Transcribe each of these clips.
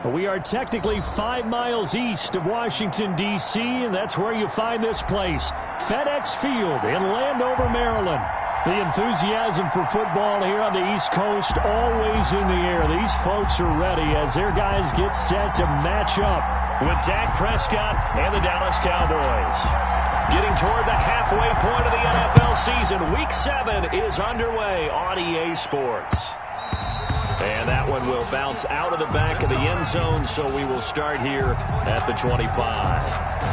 We are technically 5 miles east of Washington, D.C., and that's where you find this place, FedEx Field in Landover, Maryland. The enthusiasm for football here on the East Coast always in the air. These folks are ready as their guys get set to match up with Dak Prescott and the Dallas Cowboys. Getting toward the halfway point of the NFL season, Week 7 is underway on EA Sports. And that one will bounce out of the back of the end zone, so we will start here at the 25.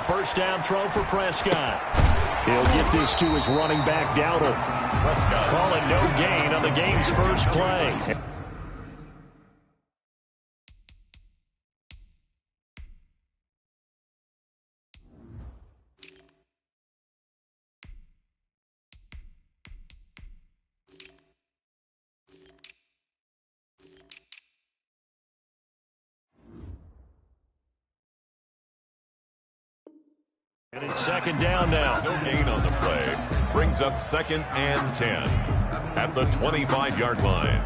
First down throw for Prescott. He'll get this to his running back, Dowdle. Call it no gain on the game's first play. And it's second down now. No gain on the play. Brings up 2nd and 10 at the 25-yard line.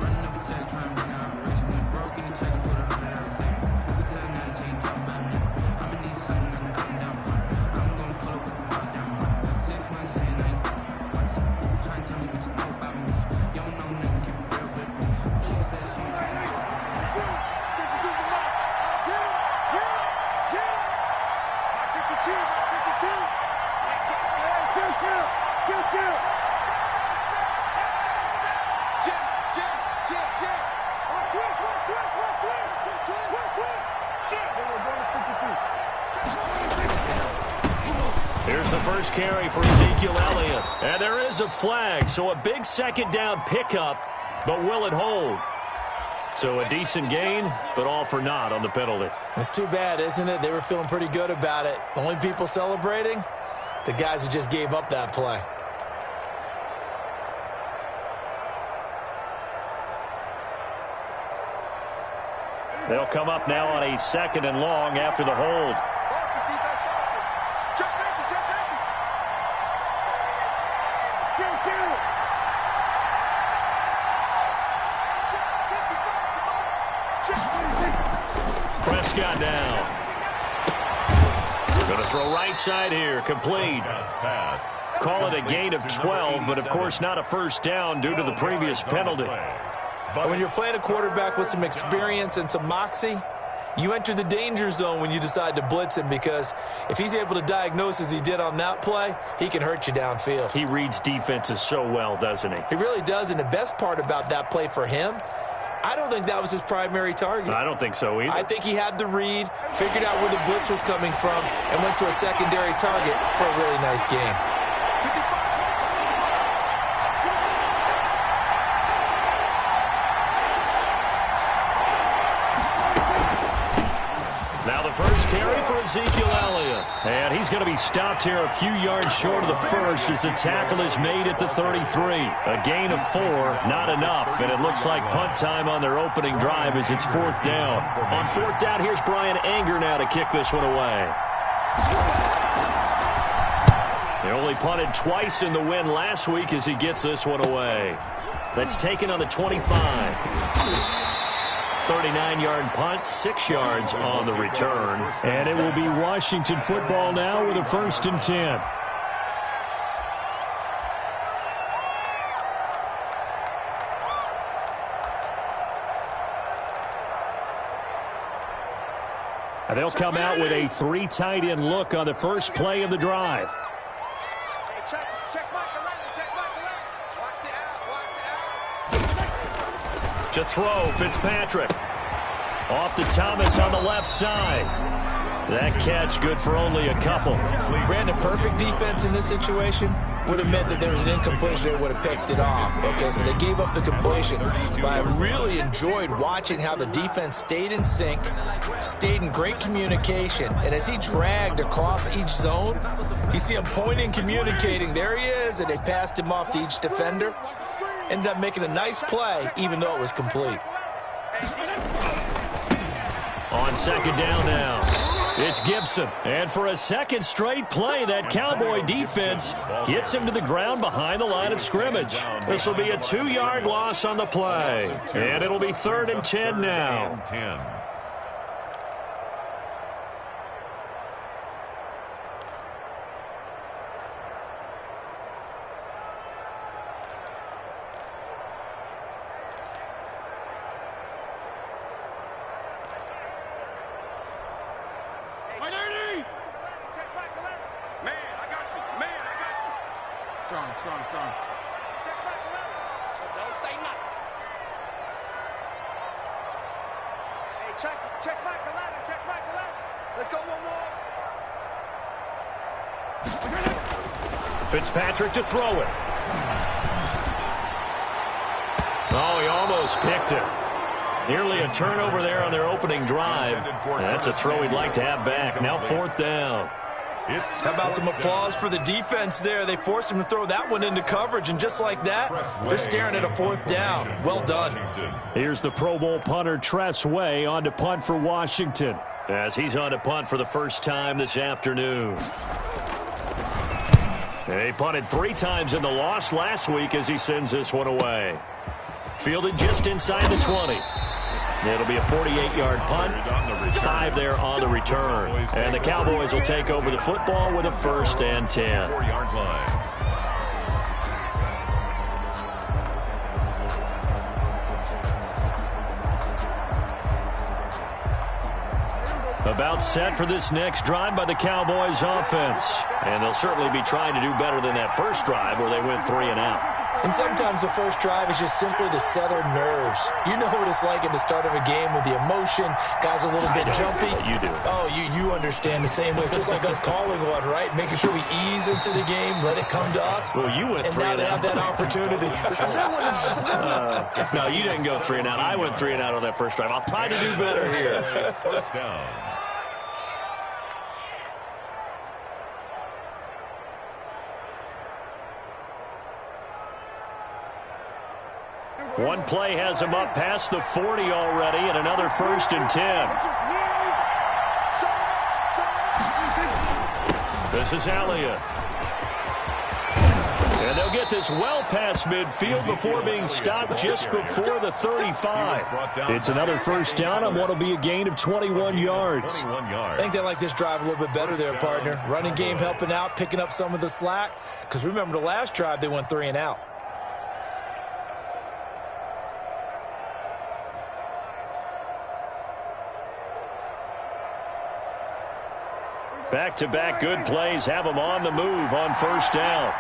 Here's the first carry for Ezekiel Elliott. And there is a flag, so a big second down pickup, but will it hold? So a decent gain, but all for naught on the penalty. It's too bad, isn't it? They were feeling pretty good about it. The only people celebrating, the guys who just gave up that play. They'll come up now on a 2nd and long after the hold. Prescott down. Going to throw right side here. Complete. Call it a gain of 12, but of course not a first down due to the previous penalty. But when you're playing a quarterback with some experience and some moxie, you enter the danger zone when you decide to blitz him, because if he's able to diagnose as he did on that play, he can hurt you downfield. He reads defenses so well, doesn't he? He really does, and the best part about that play for him, I don't think that was his primary target. I don't think so either. I think he had the read, figured out where the blitz was coming from, and went to a secondary target for a really nice game. Now the first carry for Ezekiel Elliott. And he's going to be stopped here a few yards short of the first as the tackle is made at the 33. A gain of 4, not enough. And it looks like punt time on their opening drive as it's 4th down. On 4th down, here's Brian Anger now to kick this one away. They only punted twice in the win last week as he gets this one away. That's taken on the 25. 39-yard punt, 6 yards on the return. And it will be Washington football now with a 1st and 10. And they'll come out with a 3 tight end look on the first play of the drive. To throw, Fitzpatrick. Off to Thomas on the left side. That catch good for only a couple. Brandon, perfect defense in this situation. would have meant that there was an incompletion. They would have picked it off. Okay, so they gave up the completion. But I really enjoyed watching how the defense stayed in sync, stayed in great communication. And as he dragged across each zone, you see him pointing, communicating. There he is, and they passed him off to each defender. Ended up making a nice play, even though it was complete. On second down now, it's Gibson. And for a second straight play, that Cowboy defense gets him to the ground behind the line of scrimmage. This will be a 2-yard loss on the play. And it'll be 3rd and 10 now. Fitzpatrick to throw it. Oh, he almost picked it. Nearly a turnover there on their opening drive. That's a throw he'd like to have back. Now 4th down. How about some applause for the defense there? They forced him to throw that one into coverage, and just like that, they're staring at a 4th down. Well done. Here's the Pro Bowl punter, Tress Way, on to punt for Washington, as he's on to punt for the first time this afternoon. He punted 3 times in the loss last week as he sends this one away. Fielded just inside the 20. It'll be a 48-yard punt, 5 there on the return. And the Cowboys will take over the football with a 1st and 10. 4-yard line. About set for this next drive by the Cowboys offense. And they'll certainly be trying to do better than that first drive where they went 3 and out. And sometimes the first drive is just simply to settle nerves. You know what it's like at the start of a game with the emotion. Guys a little bit jumpy. You do. Oh, you understand the same way. It's just like us calling one, right? Making sure we ease into the game, let it come to us. Well, you went 3 and out. And now they have that opportunity. No, you didn't go 3 and out. I went 3 and out on that first drive. I'll try to do better here. 1st down. One play has him up past the 40 already, and another 1st and 10. This is Elliott. And they'll get this well past midfield before being stopped just before the 35. It's another 1st down on what will be a gain of 21 yards. I think they like this drive a little bit better there, partner. Running game helping out, picking up some of the slack. Because remember, the last drive they went 3 and out. Back-to-back good plays have them on the move on 1st down.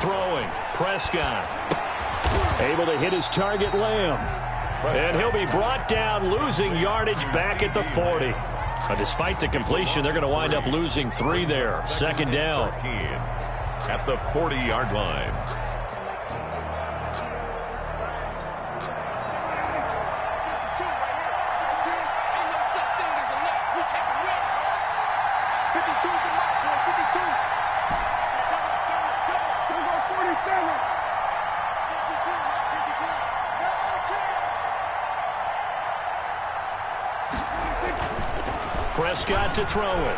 Throwing, Prescott. Able to hit his target, Lamb. And he'll be brought down, losing yardage back at the 40. But despite the completion, they're going to wind up losing 3 there. 2nd down. At the 40-yard line. Prescott to throw it.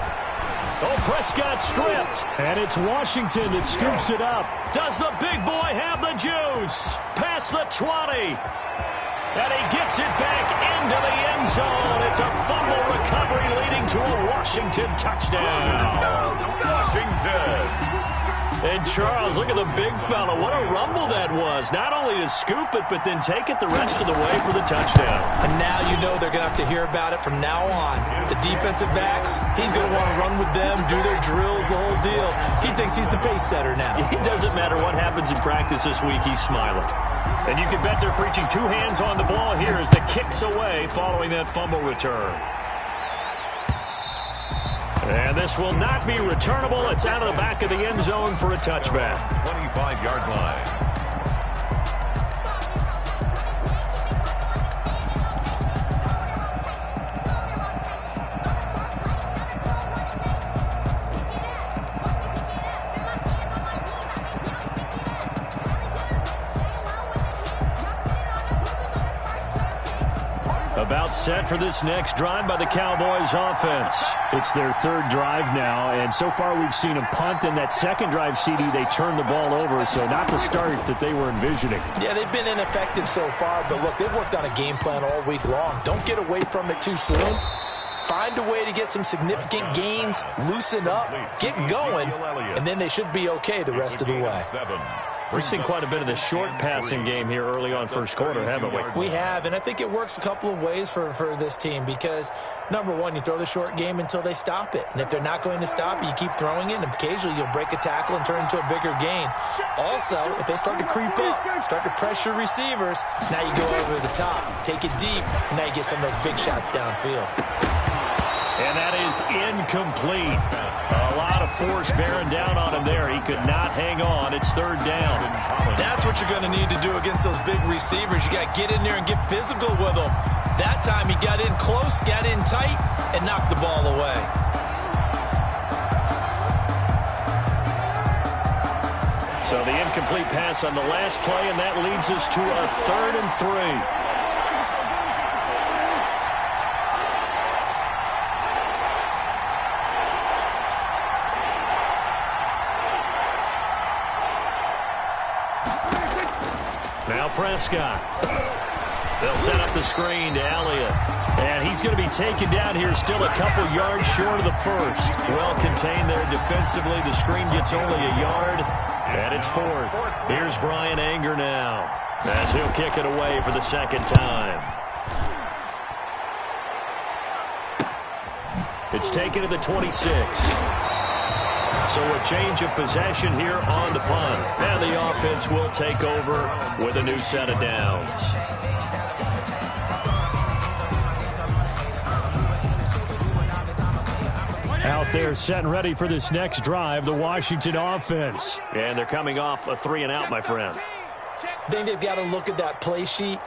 Oh, Prescott stripped. And it's Washington that scoops it up. Does the big boy have the juice? Past the 20. And he gets it back into the end zone. It's a fumble recovery leading to a Washington touchdown. Washington. And Charles, look at the big fella. What a rumble that was. Not only to scoop it, but then take it the rest of the way for the touchdown. And now you know they're going to have to hear about it from now on. The defensive backs, he's going to want to run with them, do their drills, the whole deal. He thinks he's the pace setter now. It doesn't matter what happens in practice this week, he's smiling. And you can bet they're preaching 2 hands on the ball here as the kick's away following that fumble return. And this will not be returnable. It's out of the back of the end zone for a touchback. 25-yard line. About set for this next drive by the Cowboys offense. It's their third drive now, and so far we've seen a punt. In that second drive, CD, they turned the ball over, so not the start that they were envisioning. Yeah, they've been ineffective so far, but look, they've worked on a game plan all week long. Don't get away from it too soon. Find a way to get some significant gains, loosen up, get going, and then they should be okay the rest of the way. We've seen quite a bit of the short passing game here early on first quarter, haven't we? We have, and I think it works a couple of ways for this team because, number one, you throw the short game until they stop it. And if they're not going to stop it, you keep throwing it, and occasionally you'll break a tackle and turn into a bigger gain. Also, if they start to creep up, start to pressure receivers, now you go over the top, take it deep, and now you get some of those big shots downfield. And that is incomplete. A lot of force bearing down on him there. He could not hang on. It's third down. That's what you're going to need to do against those big receivers. You got to get in there and get physical with them. That time he got in close, got in tight, and knocked the ball away. So the incomplete pass on the last play, and that leads us to a 3rd and 3. Now Prescott. They'll set up the screen to Elliott. And he's going to be taken down here still a couple yards short of the first. Well contained there defensively. The screen gets only a yard. And it's 4th. Here's Brian Anger now as he'll kick it away for the second time. It's taken to the 26. So a change of possession here on the punt. And the offense will take over with a new set of downs. Out there set and ready for this next drive, the Washington offense. And they're coming off a 3-and-out, my friend. I think they've got to look at that play sheet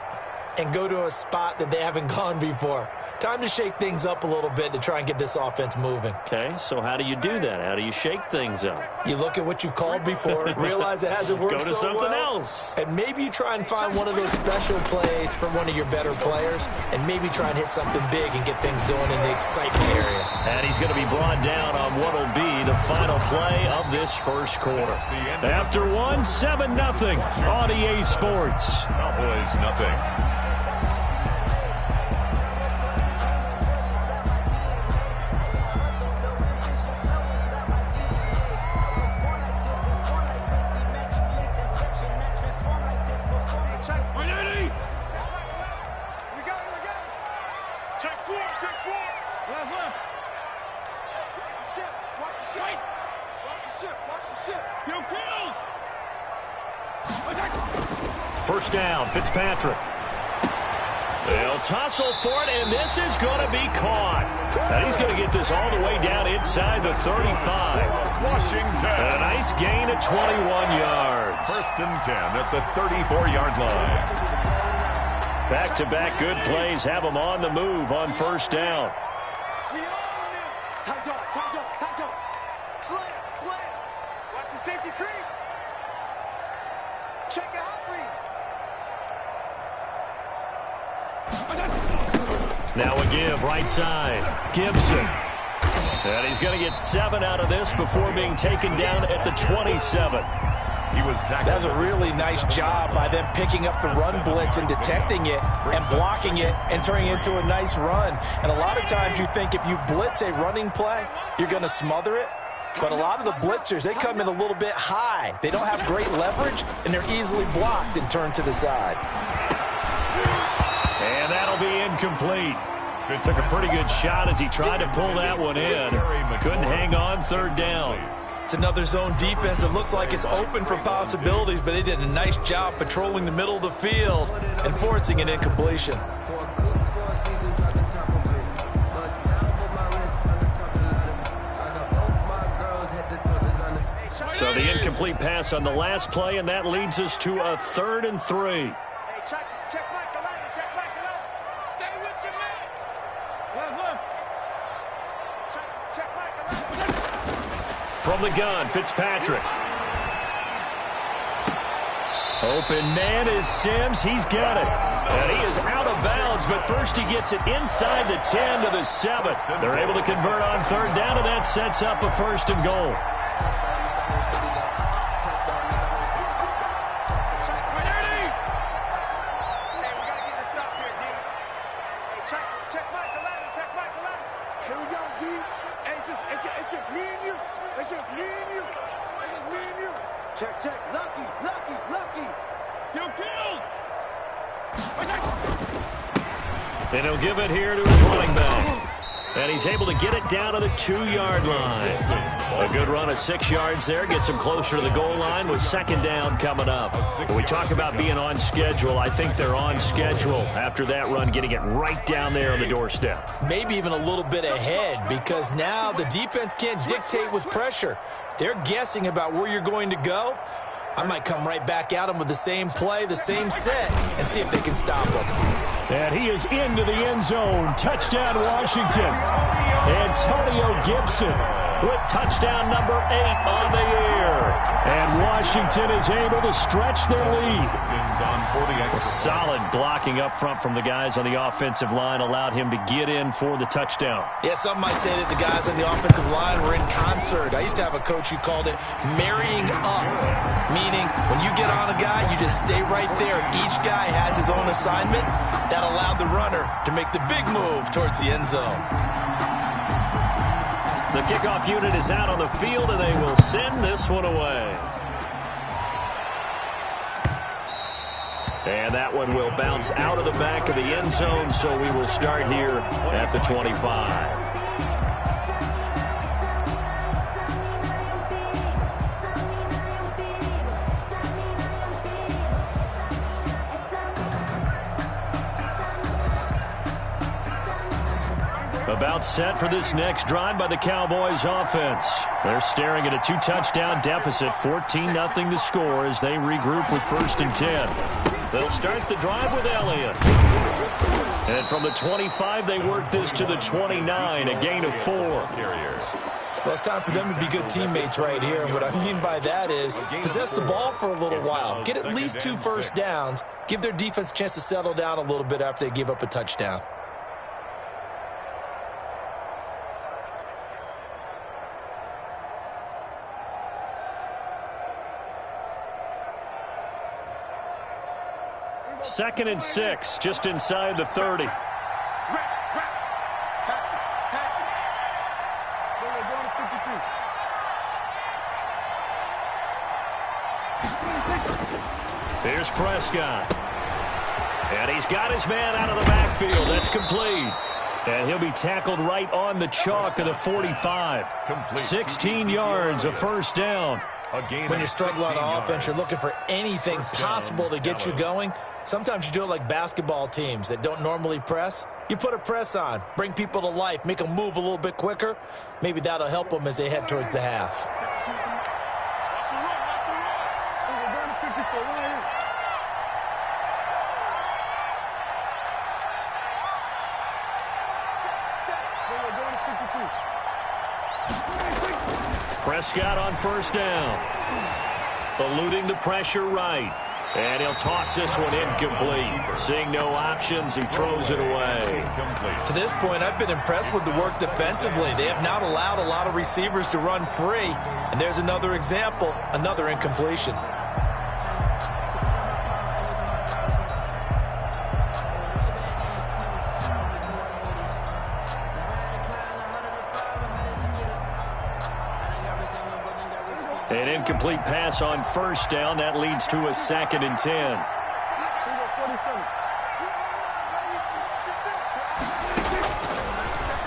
and go to a spot that they haven't gone before. Time to shake things up a little bit to try and get this offense moving. Okay, so how do you do that? How do you shake things up? You look at what you've called before, realize it hasn't worked so well. Go to something else. And maybe you try and find one of those special plays from one of your better players, and maybe try and hit something big and get things going in the excitement area. And he's going to be brought down on what will be the final play of this first quarter. After one, 7-0 on EA Sports. Cowboys, nothing. First down, Fitzpatrick. They'll tussle for it, and this is going to be caught. And he's going to get this all the way down inside the 35. Washington. And a nice gain of 21 yards. 1st and 10 at the 34-yard line. Back-to-back good plays have them on the move on first down. Tight dog. Slam. Watch the safety creep. Check the hot read. Now a give, right side. Gibson. And he's going to get 7 out of this before being taken down at the 27. He was tackled. That was a really nice job by them picking up the run blitz and detecting it and blocking it and turning it into a nice run. And a lot of times you think if you blitz a running play, you're going to smother it. But a lot of the blitzers, they come in a little bit high. They don't have great leverage, and they're easily blocked and turned to the side. And that'll be incomplete. Took a pretty good shot as he tried to pull that one in. Couldn't hang on, 3rd down. It's another zone defense that looks like it's open for possibilities, but they did a nice job patrolling the middle of the field and forcing an incompletion. So the incomplete pass on the last play, and that leads us to a 3rd and 3. Hey, check Michael out. Check Michael out. Stay with your man. Look. Check Michael out. From the gun, Fitzpatrick. Open man is Sims. He's got it. And he is out of bounds, but first he gets it inside the 10 to the 7. They're able to convert on 3rd down, and that sets up a 1st and goal. Check. Lucky. You're killed. And he'll give it here to his running back. And he's able to get it down to the 2-yard line. A good run of 6 yards there. Gets him closer to the goal line with 2nd down coming up. When we talk about being on schedule, I think they're on schedule after that run, getting it right down there on the doorstep. Maybe even a little bit ahead, because now the defense can't dictate with pressure. They're guessing about where you're going to go. I might come right back at them with the same play, the same set, and see if they can stop them. And he is into the end zone. Touchdown, Washington. Antonio Gibson with touchdown number 8 on the year. And Washington is able to stretch their lead. Solid blocking up front from the guys on the offensive line allowed him to get in for the touchdown. Yeah, some might say that the guys on the offensive line were in concert. I used to have a coach who called it marrying up, meaning when you get on a guy, you just stay right there. Each guy has his own assignment. That allowed the runner to make the big move towards the end zone. The kickoff unit is out on the field, and they will send this one away. And that one will bounce out of the back of the end zone, so we will start here at the 25. About set for this next drive by the Cowboys offense. They're staring at a 2-touchdown deficit, 14-0 to score as they regroup with 1st and 10. They'll start the drive with Elliott. And from the 25, they work this to the 29, a gain of 4. Well, it's time for them to be good teammates right here. And what I mean by that is possess the ball for a little while. Get at least 2 first downs. Give their defense a chance to settle down a little bit after they give up a touchdown. Second and 6, just inside the 30. Here's Prescott. And he's got his man out of the backfield. That's complete. And he'll be tackled right on the chalk of the 45. 16 yards, a 1st down. When you struggle on offense, you're looking for anything possible to get you going. Sometimes you do it like basketball teams that don't normally press. You put a press on, bring people to life, make them move a little bit quicker. Maybe that'll help them as they head towards the half. Prescott on 1st down. Eluding the pressure right. And he'll toss this one incomplete. Seeing no options, he throws it away. To this point, I've been impressed with the work defensively. They have not allowed a lot of receivers to run free. And there's another example, another incompletion. An incomplete pass on 1st down. That leads to a 2nd and 10.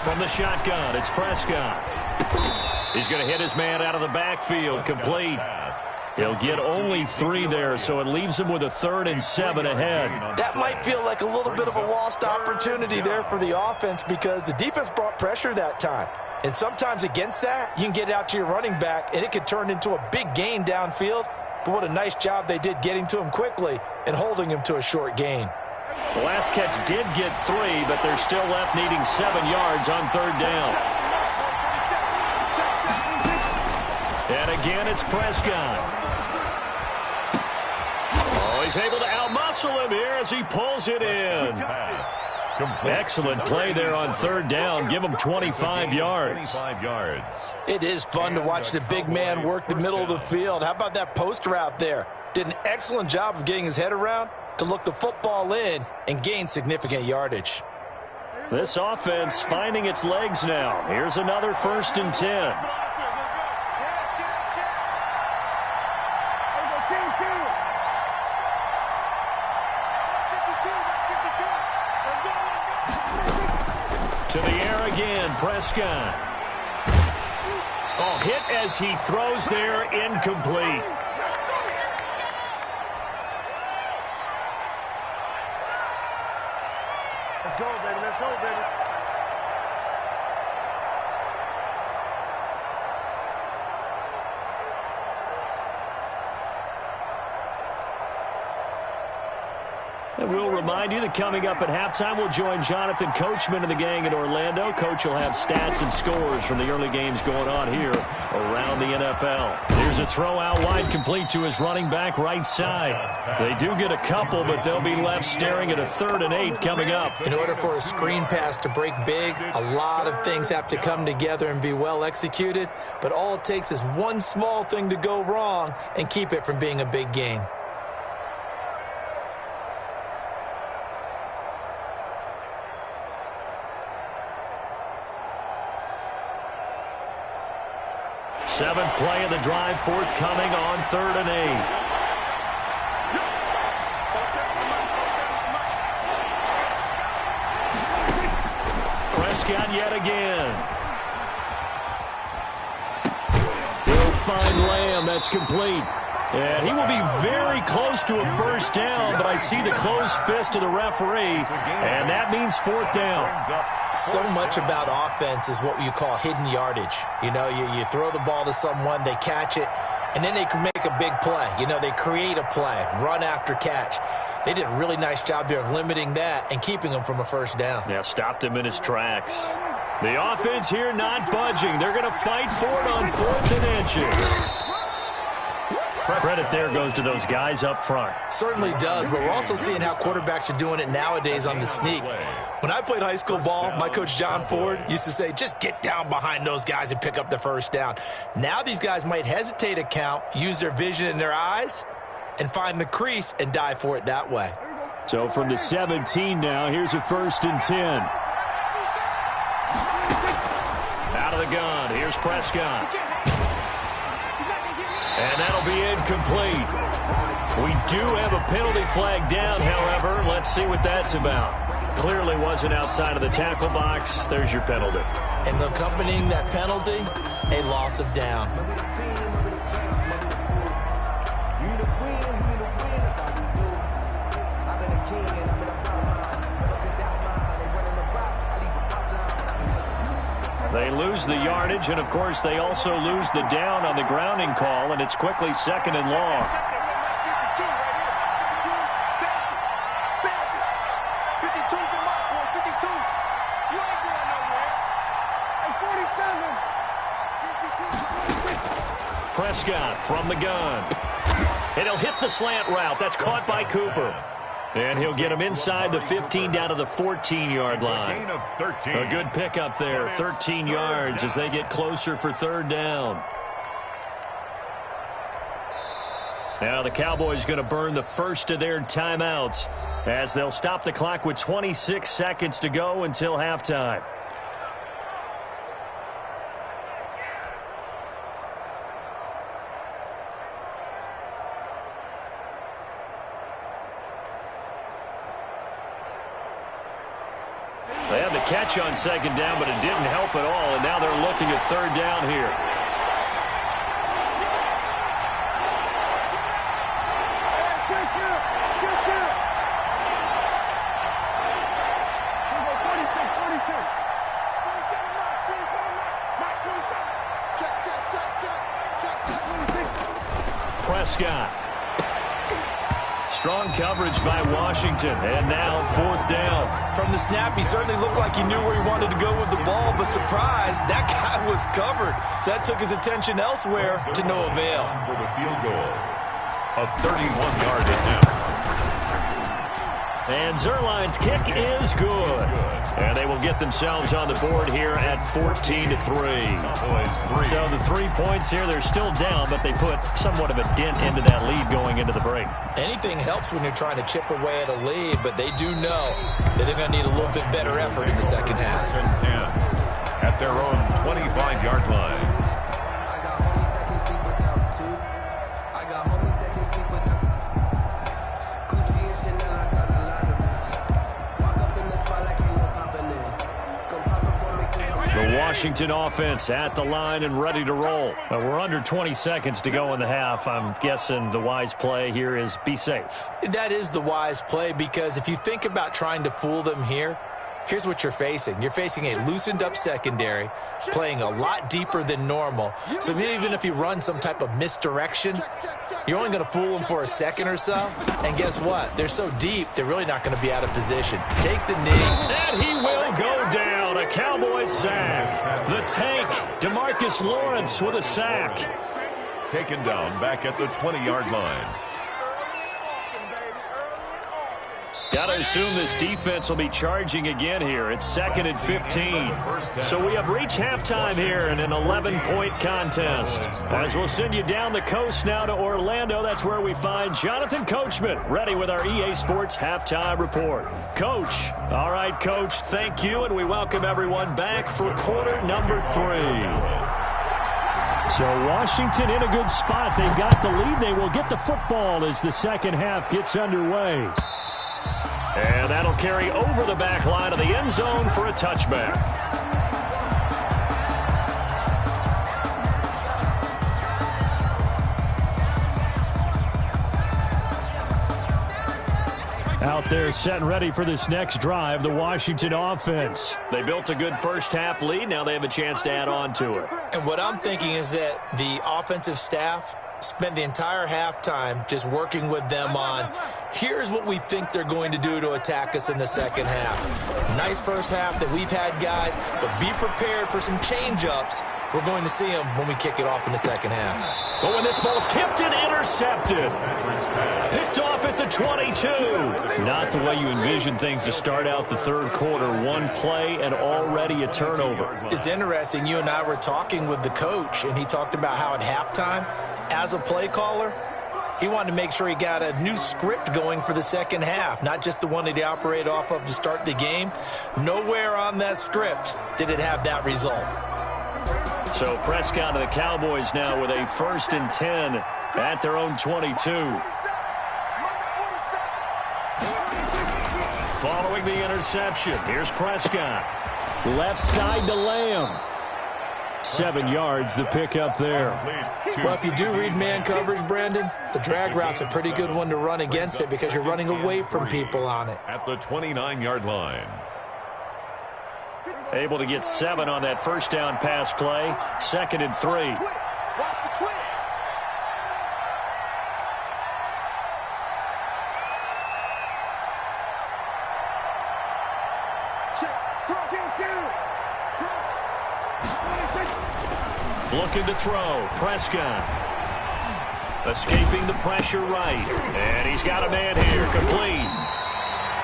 From the shotgun, it's Prescott. He's going to hit his man out of the backfield. Complete. He'll get only 3 there, so it leaves him with a 3rd and 7 ahead. That might feel like a little bit of a lost opportunity there for the offense because the defense brought pressure that time. And sometimes against that, you can get out to your running back, and it could turn into a big gain downfield. But what a nice job they did getting to him quickly and holding him to a short gain. The last catch did get 3, but they're still left needing 7 yards on 3rd down. And again, it's Prescott. Oh, he's able to outmuscle him here as he pulls it in. Excellent play there on 3rd down. Give him 25 yards. It is fun to watch the big man work the middle of the field. How about that post route there? Did an excellent job of getting his head around to look the football in and gain significant yardage. This offense finding its legs now. Here's another 1st and 10. To the air again, Prescott. Oh, hit as he throws there, incomplete. Let's go, baby. Let's go, baby. And we'll remind you that coming up at halftime, we'll join Jonathan Coachman and the gang in Orlando. Coach will have stats and scores from the early games going on here around the NFL. Here's a throw out wide, complete to his running back right side. They do get a couple, but they'll be left staring at a 3rd and 8 coming up. In order for a screen pass to break big, a lot of things have to come together and be well executed, but all it takes is one small thing to go wrong and keep it from being a big gain. Seventh play of the drive, forthcoming on 3rd and 8. Prescott yet again. He'll find Lamb. That's complete. And he will be very close to a 1st down, but I see the closed fist of the referee, and that means 4th down. So much about offense is what you call hidden yardage. You know, you throw the ball to someone, they catch it, and then they can make a big play. You know, they create a play, run after catch. They did a really nice job there of limiting that and keeping him from a 1st down. Yeah, stopped him in his tracks. The offense here not budging. They're going to fight for it on 4th and inches. Credit there goes to those guys up front. Certainly does, but we're also seeing how quarterbacks are doing it nowadays on the sneak. When I played high school ball, my coach John Ford used to say, just get down behind those guys and pick up the 1st down. Now these guys might hesitate a count, use their vision in their eyes, and find the crease and dive for it that way. So from the 17 now, here's a 1st and 10. Out of the gun, here's Prescott. And that'll be incomplete. We do have a penalty flag down, however. Let's see what that's about. Clearly wasn't outside of the tackle box. There's your penalty. And accompanying that penalty, a loss of down. They lose the yardage, and, of course, they also lose the down on the grounding call, and it's quickly 2nd and long. Prescott from the gun. And he'll hit the slant route. That's caught by Cooper. And he'll get him inside the 15 down to the 14-yard line. A good pickup there, 13 yards as they get closer for 3rd down. Now the Cowboys going to burn the first of their timeouts as they'll stop the clock with 26 seconds to go until halftime. They had the catch on 2nd down, but it didn't help at all, and now they're looking at 3rd down here. Prescott. Strong coverage by Washington, and now 4th down. From the snap, he certainly looked like he knew where he wanted to go with the ball, but surprise, that guy was covered. So that took his attention elsewhere to no avail. For the field goal, a 31-yard attempt. And Zerline's kick is good. And they will get themselves on the board here at 14-3. So the 3 points here, they're still down, but they put somewhat of a dent into that lead going into the break. Anything helps when you're trying to chip away at a lead, but they do know that they're going to need a little bit better effort in the second half. 10 at their own 25-yard line. The Washington offense at the line and ready to roll. We're under 20 seconds to go in the half. I'm guessing the wise play here is be safe. That is the wise play, because if you think about trying to fool them here, here's what you're facing. You're facing a loosened up secondary, playing a lot deeper than normal. So even if you run some type of misdirection, you're only going to fool them for a second or so. And guess what? They're so deep, they're really not going to be out of position. Take the knee. And he will go down. A Cowboys sack. The tank, DeMarcus Lawrence with a sack. Taken down back at the 20-yard line. Got to assume this defense will be charging again here. It's 2nd and 15. So we have reached halftime here in an 11-point contest. As we'll send you down the coast now to Orlando, that's where we find Jonathan Coachman, ready with our EA Sports Halftime Report. Coach. All right, Coach, thank you, and we welcome everyone back for quarter number 3. So Washington in a good spot. They've got the lead. They will get the football as the second half gets underway. And that'll carry over the back line of the end zone for a touchback. Out there set and ready for this next drive, the Washington offense. They built a good first half lead. Now they have a chance to add on to it. And what I'm thinking is that the offensive staff spent the entire halftime just working with them on, here's what we think they're going to do to attack us in the second half. Nice first half that we've had, guys, but be prepared for some change-ups. We're going to see them when we kick it off in the second half. But when this ball's tipped and intercepted, picked off at the 22. Not the way you envision things to start out the third quarter. One play and already a turnover. It's interesting. You and I were talking with the coach, and he talked about how at halftime, as a play caller, he wanted to make sure he got a new script going for the second half, not just the one that he operated off of to start the game. Nowhere on that script did it have that result. So Prescott to the Cowboys now with a 1st and 10 at their own 22. Following the interception, here's Prescott. Left side to Lamb. 7 yards, the pickup there. Well, if you do read man coverage, Brandon, the drag route's a pretty good one to run against it because you're running away from people on it. At the 29-yard line. Able to get 7 on that first down pass play. 2nd and 3. Looking to throw. Prescott. Escaping the pressure right. And he's got a man here. Complete.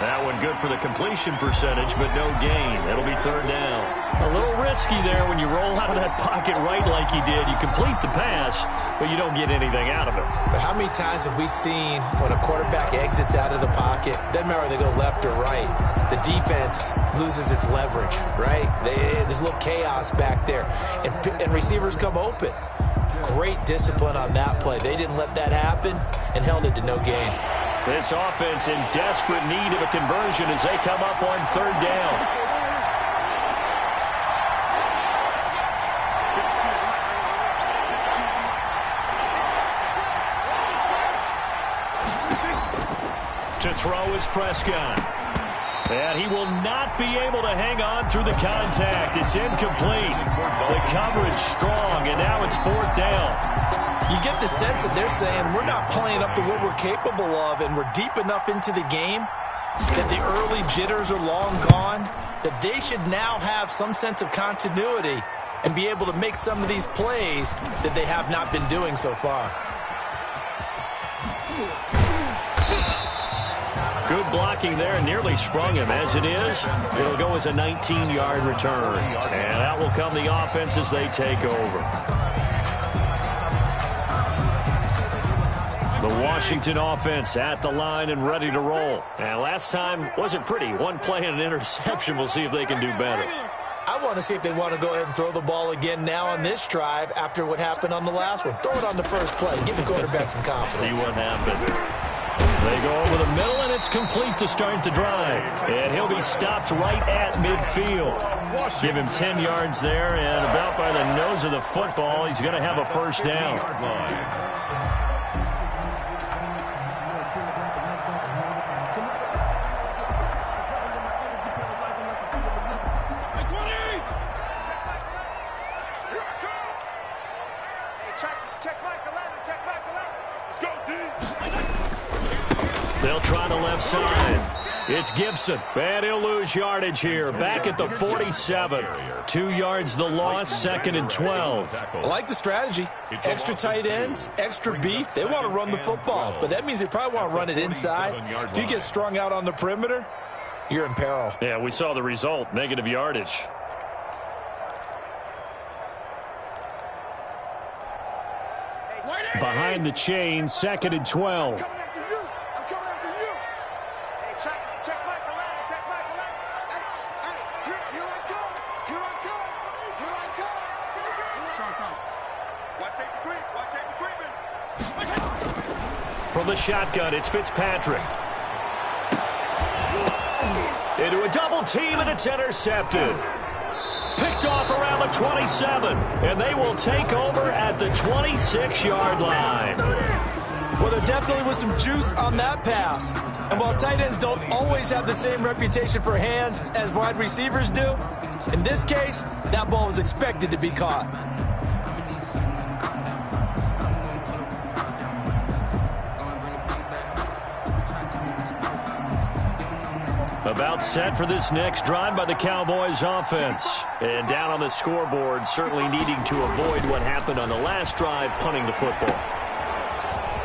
That one good for the completion percentage, but no gain. It'll be 3rd down. A little risky there when you roll out of that pocket right like he did. You complete the pass, but you don't get anything out of it. But how many times have we seen when a quarterback exits out of the pocket, doesn't matter whether they go left or right, the defense loses its leverage, right? There's a little chaos back there, and receivers come open. Great discipline on that play. They didn't let that happen and held it to no gain. This offense in desperate need of a conversion as they come up on 3rd down. To throw is Prescott. And he will not be able to hang on through the contact. It's incomplete. The coverage strong, and now it's 4th down. You get the sense that they're saying we're not playing up to what we're capable of, and we're deep enough into the game that the early jitters are long gone, that they should now have some sense of continuity and be able to make some of these plays that they have not been doing so far. Good blocking there, nearly sprung him. As it is, it'll go as a 19-yard return. And that will come the offense as they take over. The Washington offense at the line and ready to roll. And last time wasn't pretty. One play and an interception. We'll see if they can do better. I want to see if they want to go ahead and throw the ball again now on this drive after what happened on the last one. Throw it on the first play. Give the quarterback some confidence. See what happens. They go over the middle, and it's complete to start the drive. And he'll be stopped right at midfield. Give him 10 yards there, and about by the nose of the football, he's going to have a first down. They'll try the left side. It's Gibson, and he'll lose yardage here. Back at the 47. 2 yards the loss, 2nd and 12. I like the strategy. Extra tight ends, extra beef. They want to run the football, but that means they probably want to run it inside. If you get strung out on the perimeter, you're in peril. Yeah, we saw the result, negative yardage. Behind the chain, 2nd and 12. From the shotgun, it's Fitzpatrick. Into a double team, and it's intercepted. Picked off around the 27, and they will take over at the 26-yard line. Well, there definitely was some juice on that pass. And while tight ends don't always have the same reputation for hands as wide receivers do, in this case, that ball was expected to be caught. About set for this next drive by the Cowboys offense. And down on the scoreboard, certainly needing to avoid what happened on the last drive, punting the football.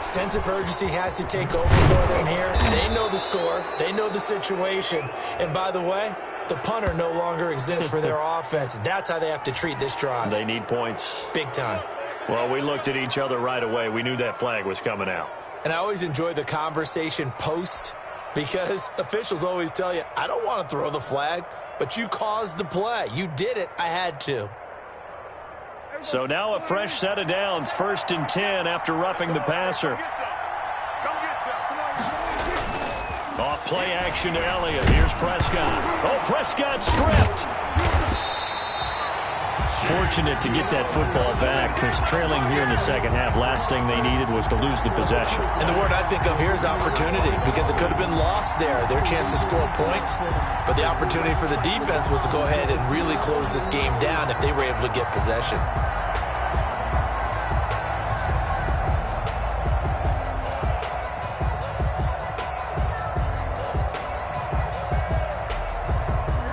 Sense of urgency has to take over for them here. They know the score. They know the situation. And by the way, the punter no longer exists for their offense. That's how they have to treat this drive. They need points. Big time. Well, we looked at each other right away. We knew that flag was coming out. And I always enjoy the conversation post, because officials always tell you, I don't want to throw the flag, but you caused the play. You did it. I had to. So now a fresh set of downs, 1st and 10 after roughing the passer. Off play action to Elliott. Here's Prescott. Oh, Prescott stripped. Fortunate to get that football back, because trailing here in the second half, last thing they needed was to lose the possession. And the word I think of here is opportunity, because it could have been lost there, their chance to score points. But the opportunity for the defense was to go ahead and really close this game down if they were able to get possession.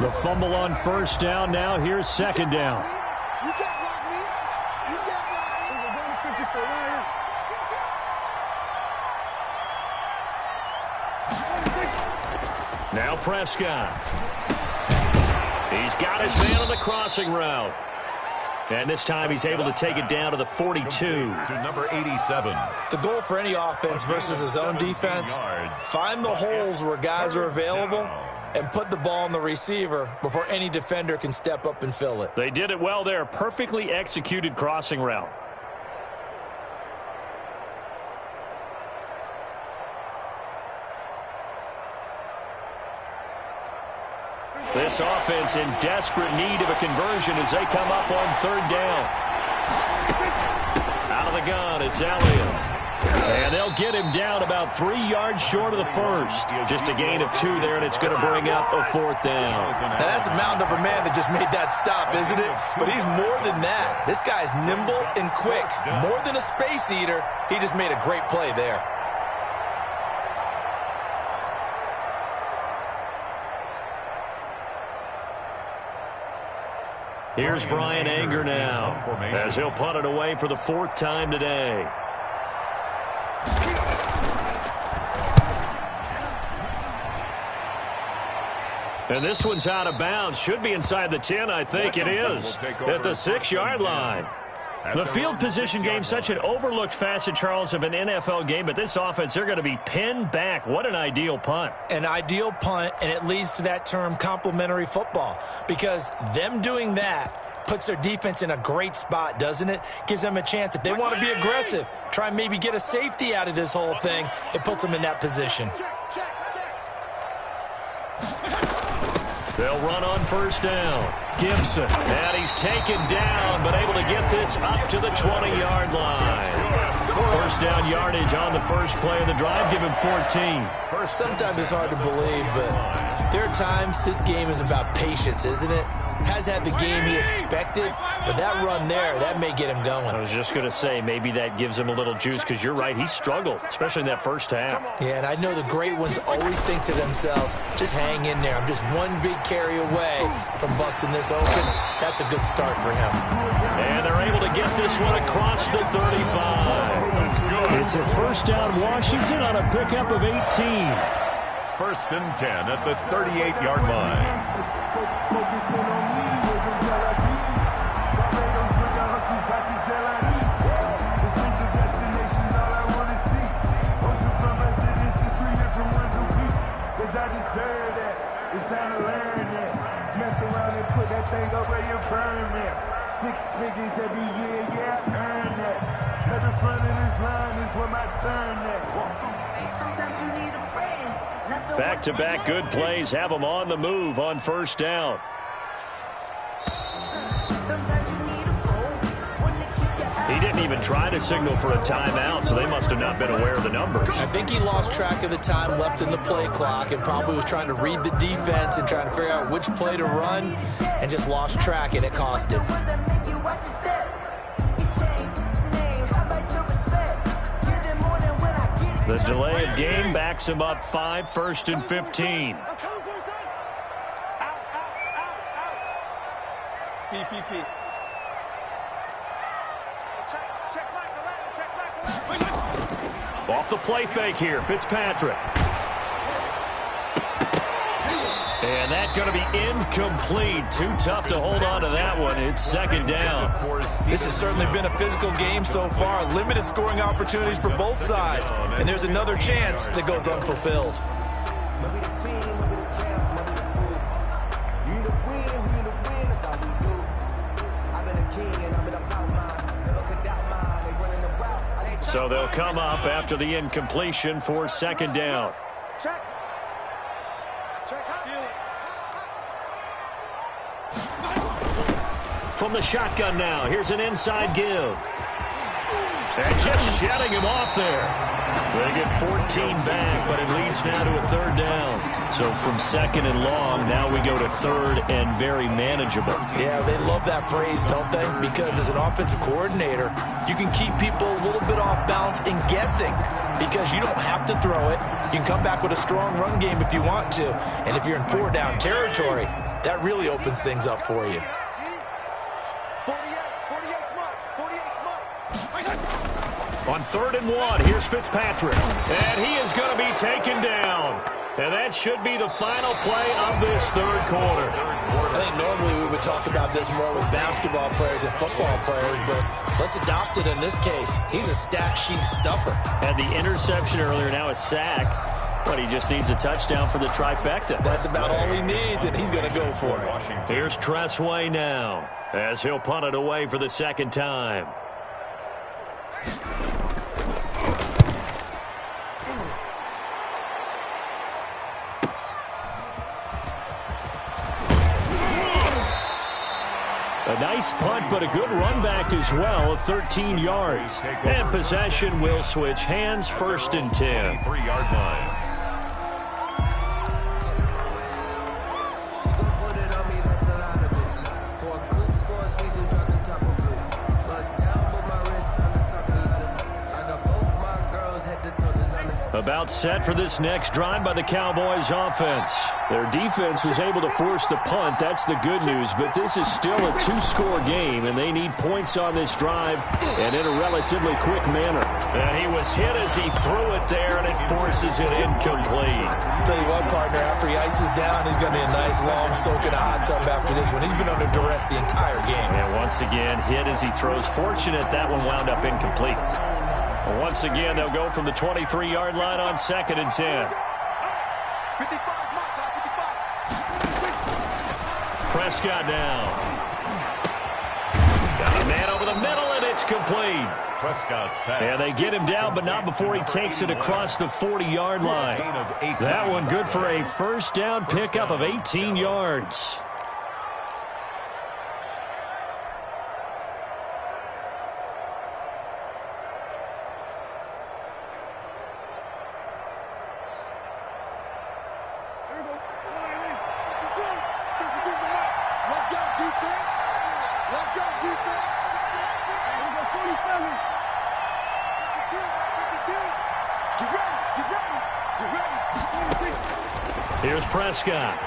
The fumble on 1st down. Now here's 2nd down. You can't block me. You can't block me. Now Prescott. He's got his man on the crossing route. And this time he's able to take it down to the 42. To number 87. The goal for any offense versus his own defense, find the holes where guys are available and put the ball on the receiver before any defender can step up and fill it. They did it well there. Perfectly executed crossing route. This offense in desperate need of a conversion as they come up on 3rd down. Out of the gun, it's Elliott. And they'll get him down about 3 yards short of the first. Just a gain of 2 there, and it's going to bring up a 4th down. Now, that's a mountain of a man that just made that stop, isn't it? But he's more than that. This guy's nimble and quick. More than a space eater, he just made a great play there. Here's Brian Anger now, as he'll punt it away for the 4th time today. And this one's out of bounds. Should be inside the 10, I think it is, at the 6-yard line. The field position game, such an overlooked facet, Charles, of an NFL game, but this offense, they're going to be pinned back. What an ideal punt. An ideal punt, and it leads to that term complementary football, because them doing that puts their defense in a great spot, doesn't it? Gives them a chance. If they want to be aggressive, try and maybe get a safety out of this whole thing, it puts them in that position. They'll run on 1st down. Gibson, and he's taken down, but able to get this up to the 20-yard line. 1st down yardage on the first play of the drive. Give him 14. Sometimes it's hard to believe, but there are times this game is about patience, isn't it? Has had the game he expected, but that run there, that may get him going. I was just going to say, maybe that gives him a little juice, because you're right, he struggled, especially in that first half. Yeah, and I know the great ones always think to themselves, just hang in there. I'm just one big carry away from busting this open. That's a good start for him. And they're able to get this one across the 35. It's a 1st down Washington on a pickup of 18. 1st and 10 at the 38-yard line. Focusing on me, we're from Tel Aviv. Barbados with the hustle, pockets LIDs. This ain't the destination, all I wanna see. Ocean from residences, 3 different ones a week. Cause I deserve that, it's time to learn that. Mess around and put that thing up where your permit. 6 figures every year, yeah, I earn that. At the front of this line is where my turn at. Sometimes you need a friend. Back-to-back good plays have them on the move on 1st down. He didn't even try to signal for a timeout, so they must have not been aware of the numbers. I think he lost track of the time left in the play clock and probably was trying to read the defense and trying to figure out which play to run and just lost track, and it cost him. The delay of game backs him up 5, 1st and 15. PPP. Off the play fake here, Fitzpatrick. And that's going to be incomplete. Too tough to hold on to that one. It's 2nd down. This has certainly been a physical game so far. Limited scoring opportunities for both sides. And there's another chance that goes unfulfilled. So they'll come up after the incompletion for 2nd down. Check. From the shotgun now, here's an inside give. And just shutting him off there. They get 14 back, but it leads now to a 3rd down. So from 2nd and long, now we go to 3rd and very manageable. Yeah, they love that phrase, don't they? Because as an offensive coordinator, you can keep people a little bit off balance and guessing because you don't have to throw it. You can come back with a strong run game if you want to. And if you're in 4-down territory, that really opens things up for you. On 3rd and 1, here's Fitzpatrick. And he is going to be taken down. And that should be the final play of this 3rd quarter. I think normally we would talk about this more with basketball players and football players, but let's adopt it in this case. He's a stat sheet stuffer. Had the interception earlier, now a sack. But he just needs a touchdown for the trifecta. That's about all he needs, and he's going to go for it. Here's Tressway now, as he'll punt it away for the 2nd time. A nice punt, but a good run back as well of 13 yards. And possession will switch hands, 1st and 10. 3-yard line. About set for this next drive by the Cowboys offense. Their defense was able to force the punt. That's the good news, but this is still a 2-score game, and they need points on this drive and in a relatively quick manner. And he was hit as he threw it there, and it forces it incomplete. I'll tell you what, partner, after he ices down, he's going to be a nice long soak in a hot tub after this one. He's been under duress the entire game. And once again, hit as he throws. Fortunate that one wound up incomplete. Well, once again, they'll go from the 23-yard line on 2nd and 10. 55, Prescott down. Got a man over the middle, and it's complete. Prescott's pass. And they get him down, but not before he takes it across the 40-yard line. That one good for a 1st down pickup of 18 yards. Here's Prescott.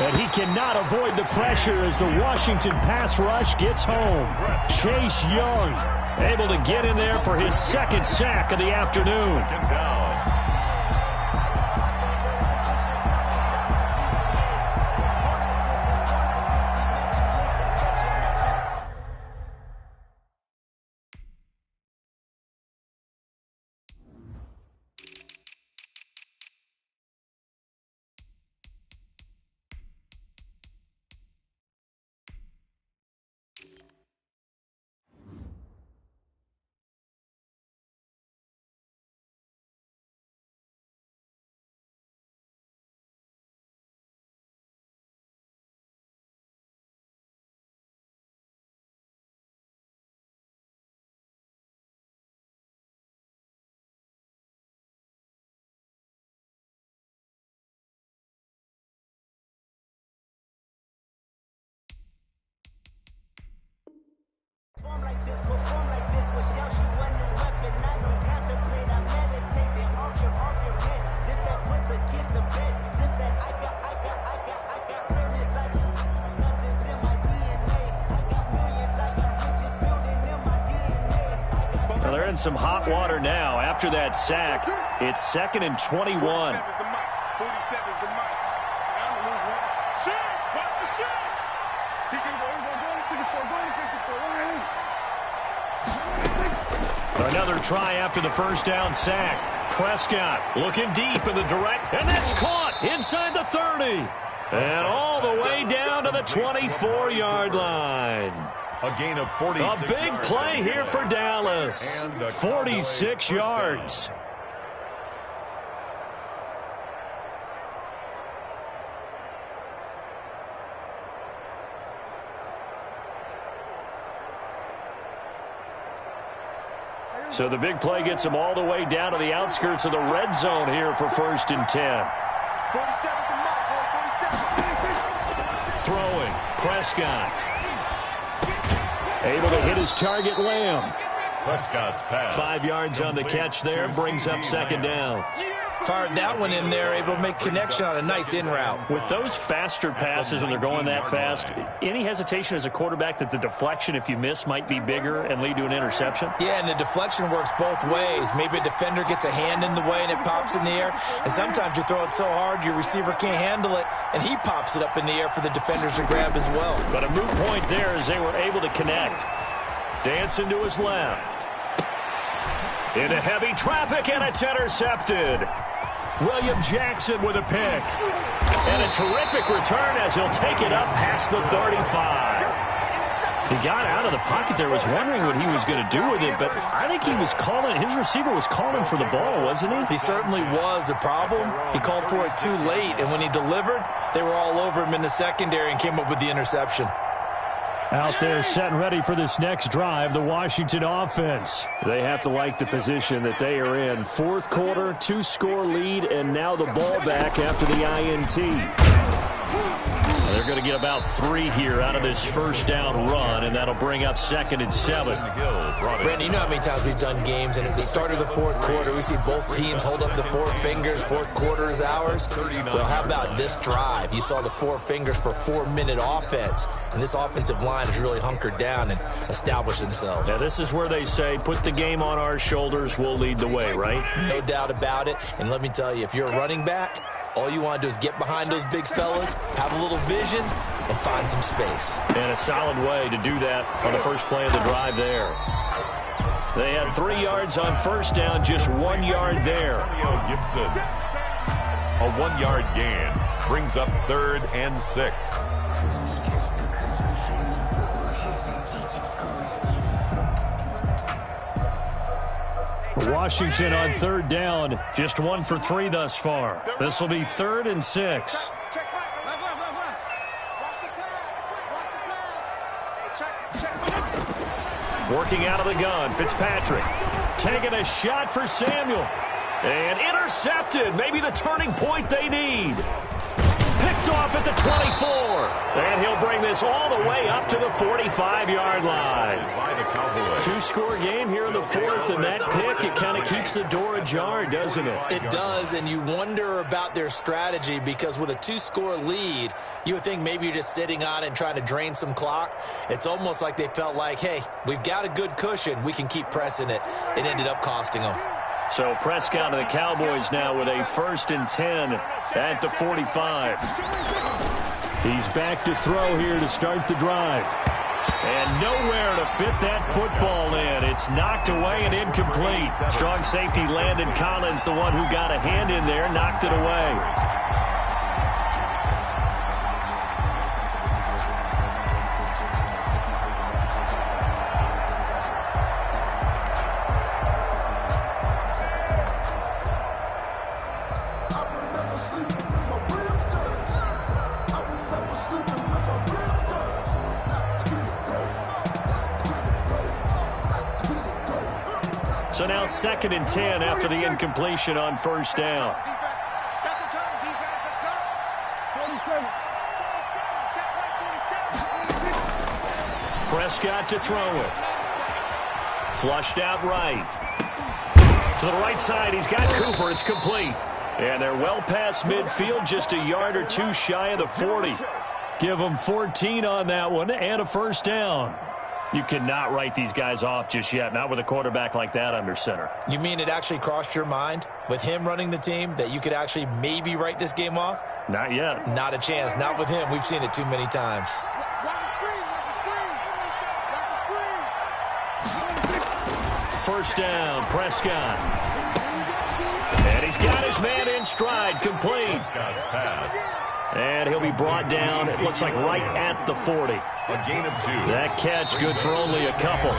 And he cannot avoid the pressure as the Washington pass rush gets home. Chase Young able to get in there for his 2nd sack of the afternoon. Well, they're in some hot water now. After that sack, it's 2nd and 21. 47 is the mic. 47 is the mic. I'm going to lose one. Shit! Watch the shit! He can go. He's going to go. 54. Another try after the 1st down sack. Prescott looking deep in the direct, and that's caught inside the 30. And all the way down to the 24-yard line. A gain of 46 A big yards. play here for Dallas. 46 yards. So the big play gets them all the way down to the outskirts of the red zone here for 1st and 10. 47 to Mike, boy. 47. Throwing. Prescott. Able to hit his target, Lamb. Prescott's pass. 5 yards on the catch there. Brings up 2nd down. Fired that one in there, able to make connection on a nice in route. With those faster passes and they're going that fast, any hesitation as a quarterback that the deflection, if you miss, might be bigger and lead to an interception? Yeah, and the deflection works both ways. Maybe a defender gets a hand in the way and it pops in the air. And sometimes you throw it so hard your receiver can't handle it, and he pops it up in the air for the defenders to grab as well. But a moot point there as they were able to connect. Dancing to his left. Into heavy traffic, and it's intercepted. William Jackson with a pick. And a terrific return as he'll take it up past the 35. He got out of the pocket there, was wondering what he was going to do with it, but I think he was calling, his receiver was calling for the ball, wasn't he? He certainly was. The problem, he called for it too late, and when he delivered, they were all over him in the secondary and came up with the interception. Out there set and ready for this next drive, the Washington offense. They have to like the position that they are in. Fourth quarter, 2-score lead, and now the ball back after the INT. They're going to get about 3 here out of this first down run, and that'll bring up 2nd and 7. Brandon, you know how many times we've done games, and at the start of the fourth quarter, we see both teams hold up the 4 fingers, fourth quarter is ours. Well, how about this drive? You saw the 4 fingers for 4-minute offense, and this offensive line has really hunkered down and established themselves. Now, this is where they say, put the game on our shoulders, we'll lead the way, right? No doubt about it, and let me tell you, if you're a running back, all you want to do is get behind those big fellas, have a little vision, and find some space. And a solid way to do that on the first play of the drive there. They had 3 yards on first down, just 1 yard there. Gibson. A 1-yard gain brings up 3rd and 6. Washington on 3rd down, just 1 for 3 thus far. This will be 3rd and 6. Working out of the gun, Fitzpatrick taking a shot for Samuel. And intercepted, maybe the turning point they need. Picked off at the 24. And he'll bring this all the way up to the 45-yard line. 2-score game here in the 4th, and that pick, it kind of keeps the door ajar, doesn't it? It does, and you wonder about their strategy because with a 2-score lead, you would think maybe you're just sitting on it and trying to drain some clock. It's almost like they felt like, hey, we've got a good cushion. We can keep pressing it. It ended up costing them. So Prescott and the Cowboys now with a 1st and 10 at the 45. He's back to throw here to start the drive. And nowhere to fit that football in. It's knocked away and incomplete. Strong safety Landon Collins, the one who got a hand in there, knocked it away. So now 2nd and 10 after the incompletion on first down. Prescott to throw it. Flushed out right. To the right side, he's got Cooper. It's complete. And they're well past midfield, just a yard or 2 shy of the 40. Give them 14 on that one and a first down. You cannot write these guys off just yet, not with a quarterback like that under center. You mean it actually crossed your mind with him running the team that you could actually maybe write this game off? Not yet. Not a chance. Not with him. We've seen it too many times. First down, Prescott. And he's got his man in stride, complete. And he'll be brought down, it looks like right at the 40. A gain of 2. That catch good for only a couple.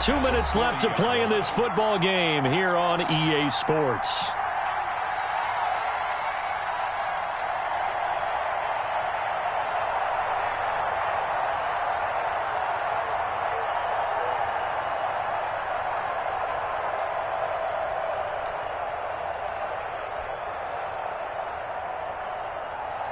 2 minutes left to play in this football game here on EA Sports.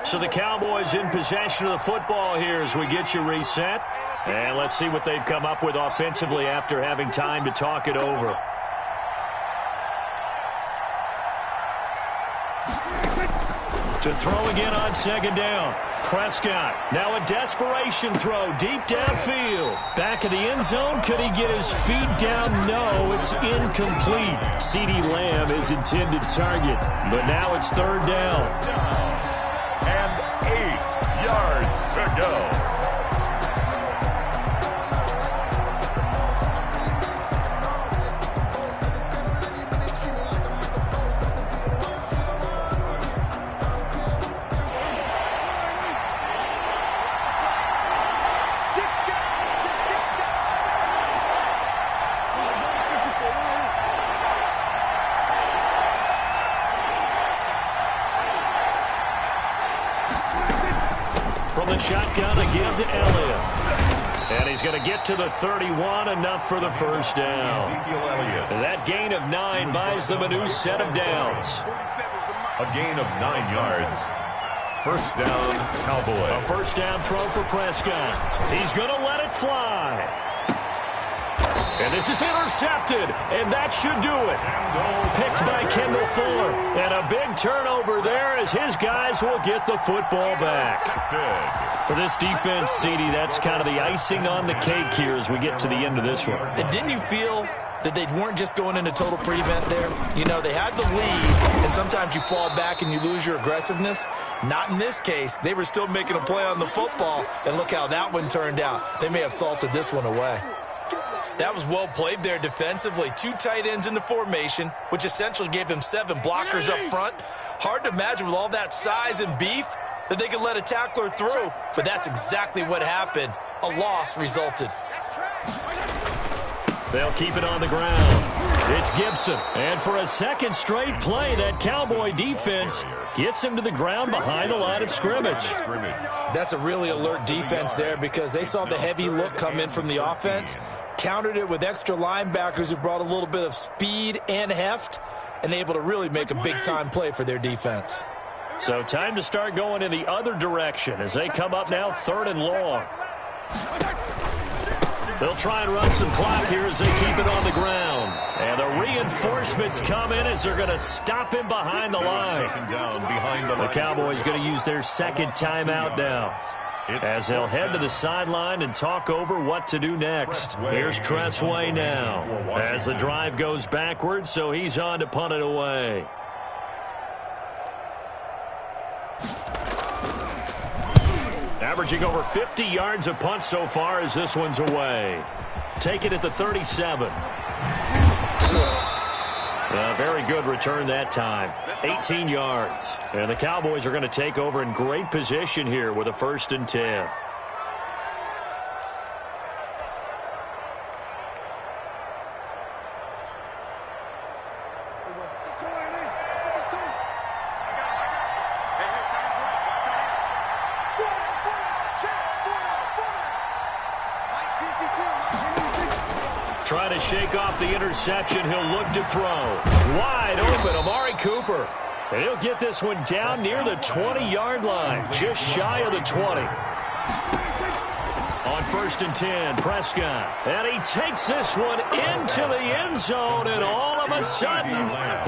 So the Cowboys in possession of the football here as we get you reset. And let's see what they've come up with offensively after having time to talk it over. To throw again on 2nd down. Prescott. Now a desperation throw deep downfield. Back of the end zone. Could he get his feet down? No, it's incomplete. CeeDee Lamb is intended target. But now it's 3rd down. And 8 yards to go. From the shotgun again to Elliott. And he's going to get to the 31, enough for the first down. That gain of 9 buys them a new set of downs. A gain of 9 yards. First down, Cowboys. A first down throw for Prescott. He's going to let it fly. And this is intercepted, and that should do it. Picked by Kendall Fuller. And a big turnover there as his guys will get the football back. For this defense, CD, that's kind of the icing on the cake here as we get to the end of this one. And didn't you feel that they weren't just going into total prevent there? You know, they had the lead, and sometimes you fall back and you lose your aggressiveness. Not in this case. They were still making a play on the football, and look how that one turned out. They may have salted this one away. That was well played there defensively. 2 tight ends in the formation, which essentially gave them 7 blockers up front. Hard to imagine with all that size and beef that they could let a tackler through, but that's exactly what happened. A loss resulted. They'll keep it on the ground. It's Gibson. And for a second straight play, that Cowboy defense gets him to the ground behind the line of scrimmage. That's a really alert defense there because they saw the heavy look come in from the offense, countered it with extra linebackers who brought a little bit of speed and heft, and able to really make a big-time play for their defense. So time to start going in the other direction as they come up now 3rd and long. They'll try and run some clock here as they keep it on the ground. And the reinforcements come in as they're going to stop him behind the line. The Cowboys going to use their second timeout now, as they'll head to the sideline and talk over what to do next. Here's Tressway now as the drive goes backwards, so he's on to punt it away. Averaging over 50 yards a punt so far as this one's away. Take it at the 37. A very good return that time. 18 yards. And the Cowboys are going to take over in great position here with a 1st and 10. Trying to shake off the interception. He'll look to throw. Wide open, Amari Cooper. And he'll get this one down near the 20-yard line, just shy of the 20. On 1st and 10, Prescott. And he takes this one into the end zone, and all of a sudden,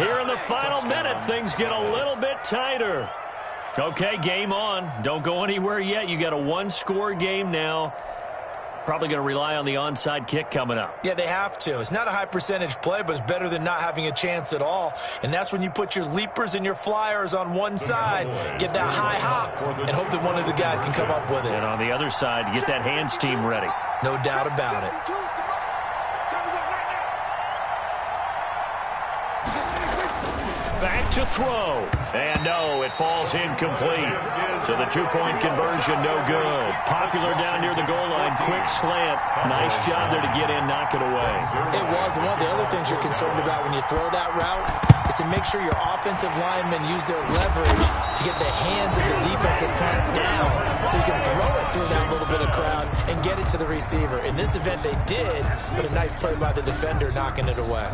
here in the final minute, things get a little bit tighter. Okay, game on. Don't go anywhere yet. You got a 1-score game now. Probably going to rely on the onside kick coming up. Yeah, they have to. It's not a high percentage play, but it's better than not having a chance at all. And that's when you put your leapers and your flyers on one side, get that high hop, and hope that one of the guys can come up with it. And on the other side, get that hands team ready. No doubt about it. Back to throw. And no, it falls incomplete. So the 2-point conversion, no good. Popular down near the goal line. Quick slant. Nice job there to get in, knock it away. It was. One of the other things you're concerned about when you throw that route is to make sure your offensive linemen use their leverage to get the hands of the defensive front down so you can throw it through that little bit of crowd and get it to the receiver. In this event, they did, but a nice play by the defender knocking it away.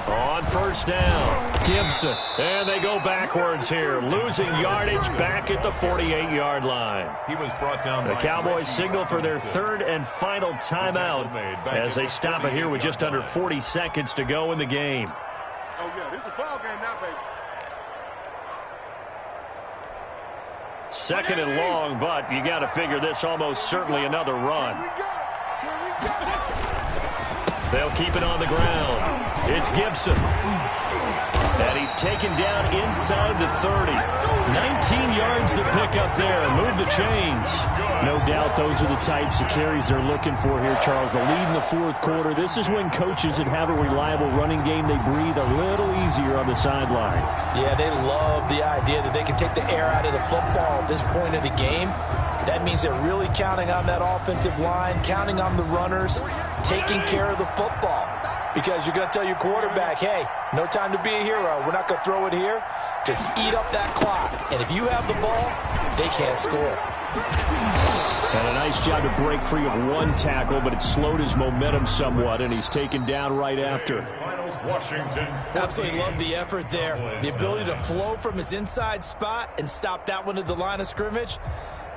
On 1st down, Gibson. And they go backwards here, losing yardage back at the 48-yard line. He was brought down. The Cowboys signal for their 3rd and final timeout as they stop it here with just under 40 seconds to go in the game. Oh, yeah, this is a ball game now, baby. 2nd and long, but you got to figure this almost certainly another run. They'll keep it on the ground. It's Gibson. And he's taken down inside the 30. 18 yards to pick up there. Move the chains. No doubt those are the types of carries they're looking for here, Charles. The lead in the fourth quarter. This is when coaches that have a reliable running game, they breathe a little easier on the sideline. Yeah, they love the idea that they can take the air out of the football at this point of the game. That means they're really counting on that offensive line, counting on the runners, taking care of the football. Because you're going to tell your quarterback, hey, no time to be a hero. We're not going to throw it here. Just eat up that clock. And if you have the ball, they can't score. And a nice job to break free of one tackle, but it slowed his momentum somewhat, and he's taken down right after. Washington. Absolutely love the effort there. The ability to flow from his inside spot and stop that one at the line of scrimmage.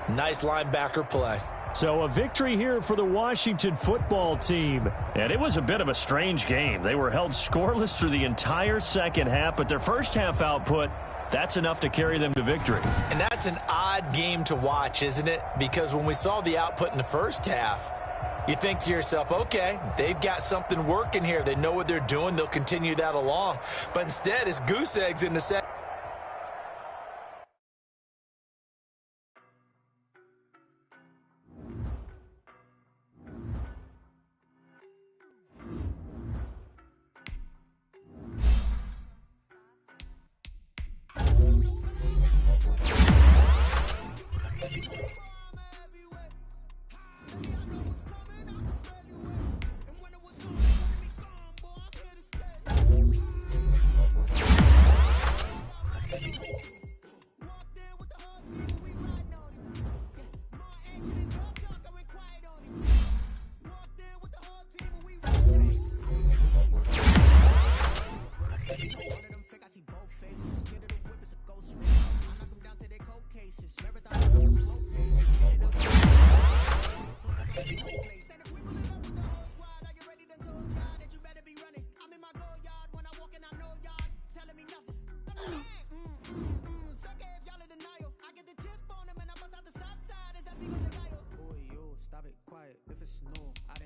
Nice linebacker play. So a victory here for the Washington football team. And it was a bit of a strange game. They were held scoreless through the entire second half, but their first half output, that's enough to carry them to victory. And that's an odd game to watch, isn't it? Because when we saw the output in the first half, you think to yourself, okay, they've got something working here. They know what they're doing. They'll continue that along. But instead, it's goose eggs in the second.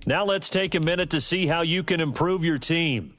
Now let's take a minute to see how you can improve your team.